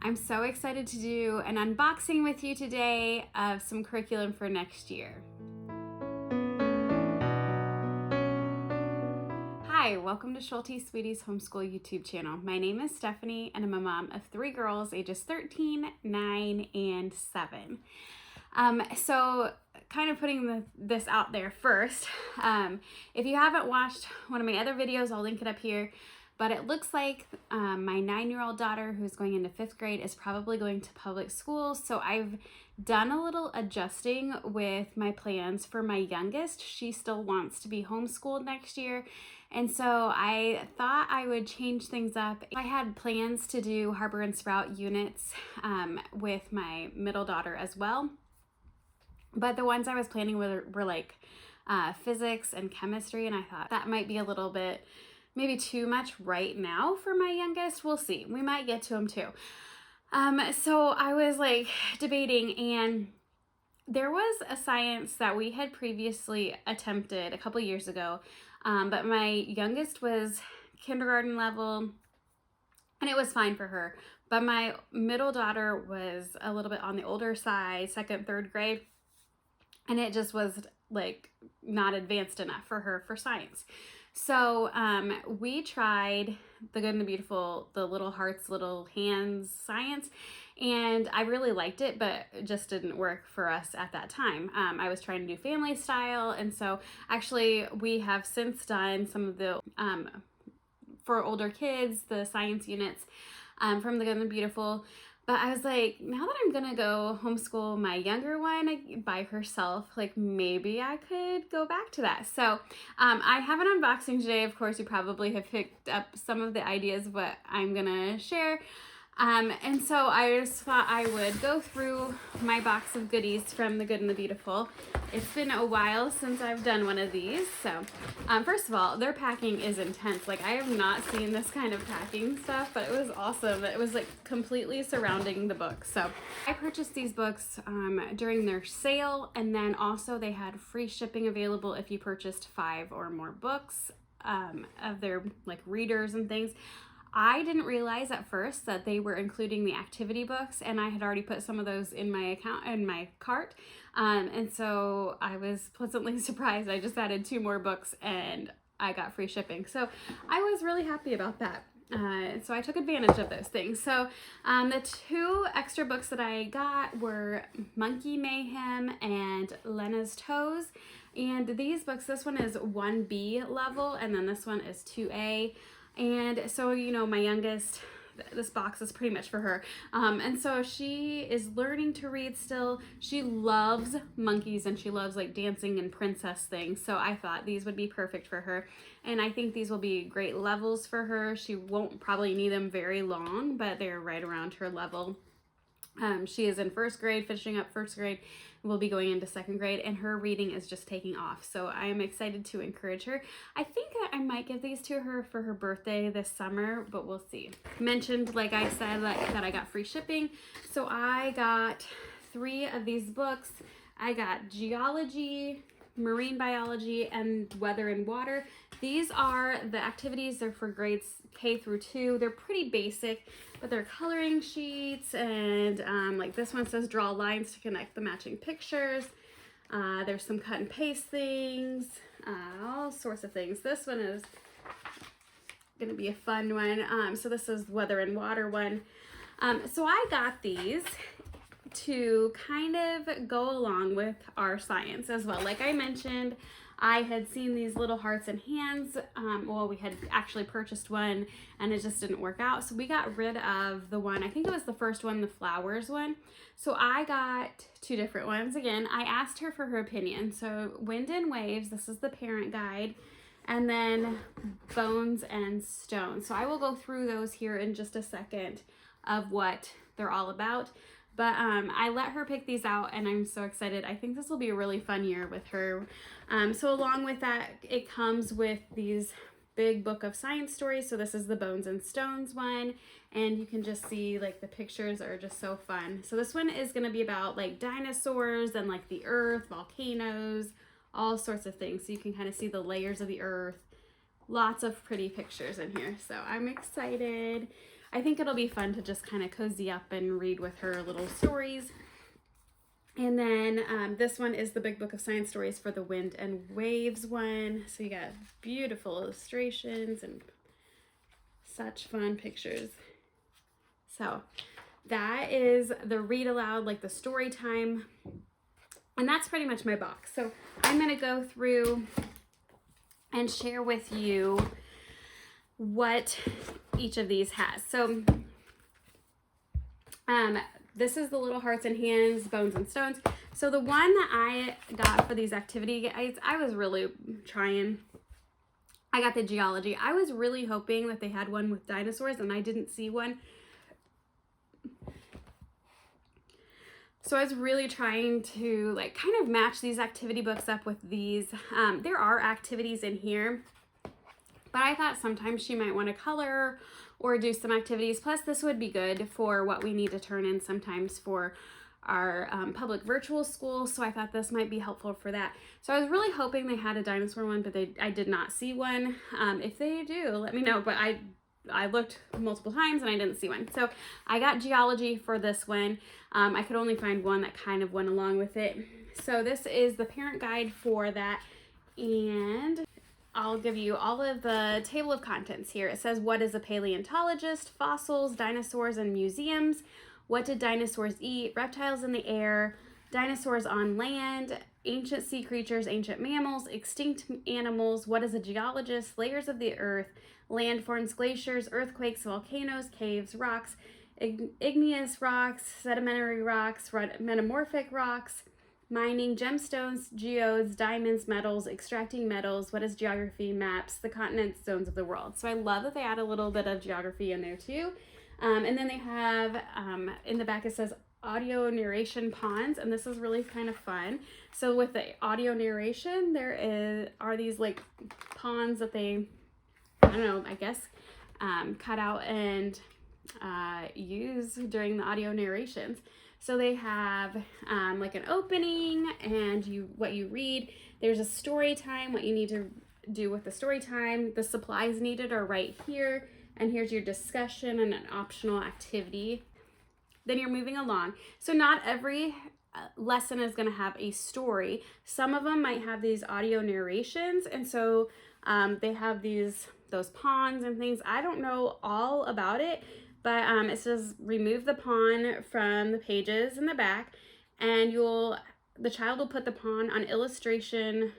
I'm so excited to do an unboxing with you today of some curriculum for next year. Hi, welcome to Schulte Sweeties Homeschool YouTube channel. My name is Stephanie and I'm a mom of 3 girls ages 13, 9, and 7. So kind of putting this out there first, if you haven't watched one of my other videos, I'll link it up here. But it looks like my 9-year-old daughter, who's going into 5th grade, is probably going to public school. So I've done a little adjusting with my plans for my youngest. She still wants to be homeschooled next year. And so I thought I would change things up. I had plans to do Harbor and Sprout units with my middle daughter as well. But the ones I was planning were like physics and chemistry. And I thought that might be a little bit maybe too much right now for my youngest. We'll see. We might get to him too. So I was like debating, and there was a science that we had previously attempted a couple years ago, but my youngest was kindergarten level and it was fine for her. But my middle daughter was a little bit on the older side, 2nd, 3rd grade, and it just was like not advanced enough for her for science. So we tried The Good and the Beautiful, the Little Hearts, Little Hands science, and I really liked it, but it just didn't work for us at that time. I was trying to do family style, and so actually we have since done some of the, for older kids, the science units from The Good and the Beautiful. But I was like, now that I'm gonna go homeschool my younger one by herself, like maybe I could go back to that. So I have an unboxing today. Of course, you probably have picked up some of the ideas of what I'm gonna share. And so I just thought I would go through my box of goodies from The Good and the Beautiful. It's been a while since I've done one of these. So first of all, their packing is intense. Like, I have not seen this kind of packing stuff, but it was awesome. It was like completely surrounding the book. So I purchased these books during their sale, and then also they had free shipping available if you purchased 5 or more books of their like readers and things. I didn't realize at first that they were including the activity books, and I had already put some of those in my account, in my cart. And so I was pleasantly surprised. I just added 2 more books and I got free shipping. So I was really happy about that. So I took advantage of those things. So the 2 extra books that I got were Monkey Mayhem and Lena's Toes. And these books, this one is 1B level, and then this one is 2A. And so, you know, my youngest, this box is pretty much for her. And so she is learning to read still. She loves monkeys and she loves like dancing and princess things. So I thought these would be perfect for her. And I think these will be great levels for her. She won't probably need them very long, but they're right around her level. She is in 1st grade, finishing up 1st grade, will be going into 2nd grade, and her reading is just taking off. So I am excited to encourage her. I think I might give these to her for her birthday this summer, but we'll see. Mentioned, like I said, that I got free shipping. So I got 3 of these books. I got Geology, Marine Biology, and Weather and Water. These are the activities. They're for grades K through 2. They're pretty basic, but they're coloring sheets, and like this one says draw lines to connect the matching pictures. There's some cut and paste things, all sorts of things. This one is gonna be a fun one. So this is Weather and Water one. So I got these to kind of go along with our science as well. Like I mentioned, I had seen these Little Hearts and Hands. Well, we had actually purchased one and it just didn't work out. So we got rid of the one, I think it was the first one, the flowers one. So I got 2 different ones. Again, I asked her for her opinion. So Wind and Waves, this is the parent guide, and then Bones and Stones. So I will go through those here in just a second of what they're all about. But I let her pick these out, and I'm so excited. I think this will be a really fun year with her. So along with that, it comes with these big book of science stories. So this is the Bones and Stones one, and you can just see like the pictures are just so fun. So this one is going to be about like dinosaurs and like the earth, volcanoes, all sorts of things. So you can kind of see the layers of the earth. Lots of pretty pictures in here. So I'm excited. I think it'll be fun to just kind of cozy up and read with her little stories. And then this one is the Big Book of Science Stories for the Wind and Waves one. So you got beautiful illustrations and such fun pictures. So that is the read aloud, like the story time. And that's pretty much my box. So I'm going to go through and share with you what each of these has. So this is the Little Hearts and Hands, Bones and Stones. So the one that I got for these activity guides, I was really trying. I got the geology. I was really hoping that they had one with dinosaurs, and I didn't see one. So I was really trying to like kind of match these activity books up with these. There are activities in here, but I thought sometimes she might want to color or do some activities. Plus this would be good for what we need to turn in sometimes for our public virtual school. So I thought this might be helpful for that. So I was really hoping they had a dinosaur one, but I did not see one. If they do, let me know. But I looked multiple times and I didn't see one. So I got geology for this one. I could only find one that kind of went along with it. So this is the parent guide for that. And I'll give you all of the table of contents here. It says, what is a paleontologist? Fossils, dinosaurs, and museums. What did dinosaurs eat? Reptiles in the air. Dinosaurs on land. Ancient sea creatures, ancient mammals, extinct animals. What is a geologist? Layers of the earth. Landforms, glaciers, earthquakes, volcanoes, caves, rocks, igneous rocks, sedimentary rocks, metamorphic rocks, mining, gemstones, geodes, diamonds, metals, extracting metals. What is geography? Maps, the continents, zones of the world. So I love that they add a little bit of geography in there too. And then they have, in the back it says audio narration ponds, and this is really kind of fun. So with the audio narration, are these like ponds that they, I don't know, I guess, cut out and use during the audio narrations. So they have like an opening and what you read. There's a story time, what you need to do with the story time. The supplies needed are right here. And here's your discussion and an optional activity. Then you're moving along. So not every lesson is going to have a story. Some of them might have these audio narrations. And so they have those ponds and things. I don't know all about it, but it says remove the pawn from the pages in the back, and the child will put the pawn on illustration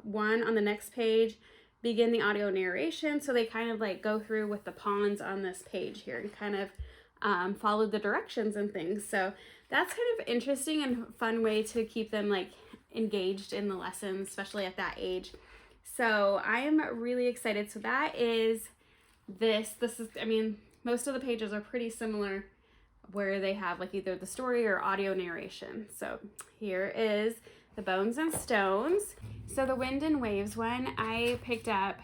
1 on the next page, begin the audio narration. So they kind of like go through with the pawns on this page here and kind of follow the directions and things. So that's kind of interesting and fun way to keep them like engaged in the lessons, especially at that age. So I am really excited. So that is this is, I mean, most of the pages are pretty similar where they have like either the story or audio narration. So here is the Bones and Stones. So the Wind and Waves one, I picked up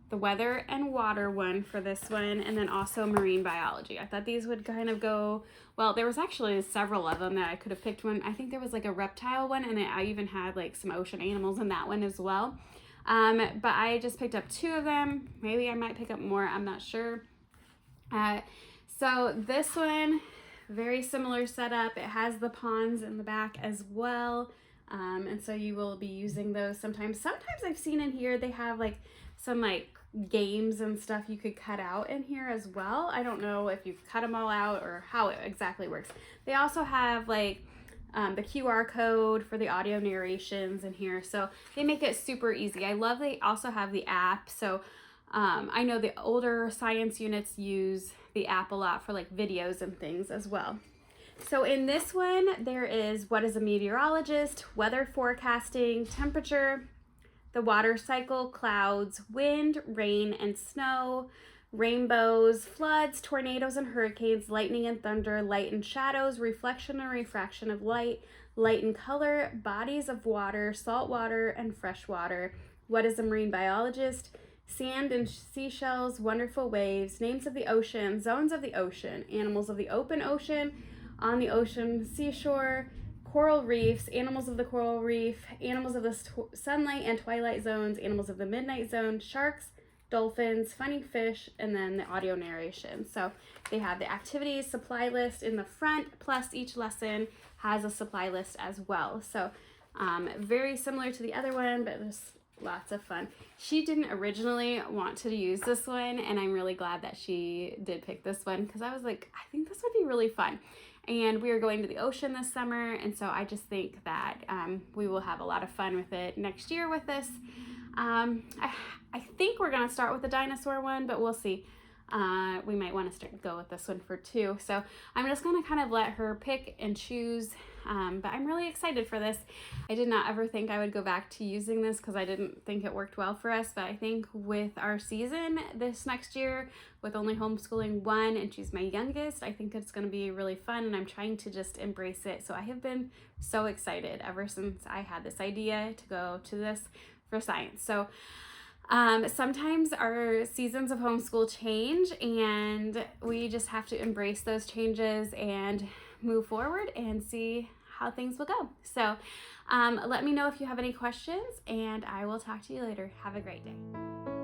the Weather and Water one for this one, and then also Marine Biology. I thought these would kind of go, well, there was actually several of them that I could have picked one. I think there was like a reptile one, and then I even had like some ocean animals in that one as well. But I just picked up 2 of them. Maybe I might pick up more, I'm not sure. So this one, very similar setup. It has the ponds in the back as well. And so you will be using those sometimes. Sometimes I've seen in here, they have like some like games and stuff you could cut out in here as well. I don't know if you've cut them all out or how it exactly works. They also have like the QR code for the audio narrations in here. So they make it super easy. I love they also have the app. So I know the older science units use the app a lot for like videos and things as well. So in this one, there is what is a meteorologist, weather forecasting, temperature, the water cycle, clouds, wind, rain and snow, rainbows, floods, tornadoes and hurricanes, lightning and thunder, light and shadows, reflection and refraction of light, light and color, bodies of water, salt water and fresh water. What is a marine biologist? Sand and seashells, wonderful waves, names of the ocean, zones of the ocean, animals of the open ocean, on the ocean seashore, coral reefs, animals of the coral reef, animals of the sunlight and twilight zones, animals of the midnight zone, sharks, dolphins, funny fish, and then the audio narration. So they have the activities supply list in the front, plus each lesson has a supply list as well. So very similar to the other one, but just lots of fun. She didn't originally want to use this one, and I'm really glad that she did pick this one because I was like, I think this would be really fun. And we are going to the ocean this summer, and so I just think that we will have a lot of fun with it next year with this. I think we're going to start with the dinosaur one, but we'll see. We might want to go with this one for 2. So I'm just going to kind of let her pick and choose. But I'm really excited for this. I did not ever think I would go back to using this because I didn't think it worked well for us. But I think with our season this next year, with only homeschooling 1 and she's my youngest, I think it's going to be really fun, and I'm trying to just embrace it. So I have been so excited ever since I had this idea to go to this for science. So sometimes our seasons of homeschool change, and we just have to embrace those changes and move forward and see how things will go. So let me know if you have any questions, and I will talk to you later. Have a great day.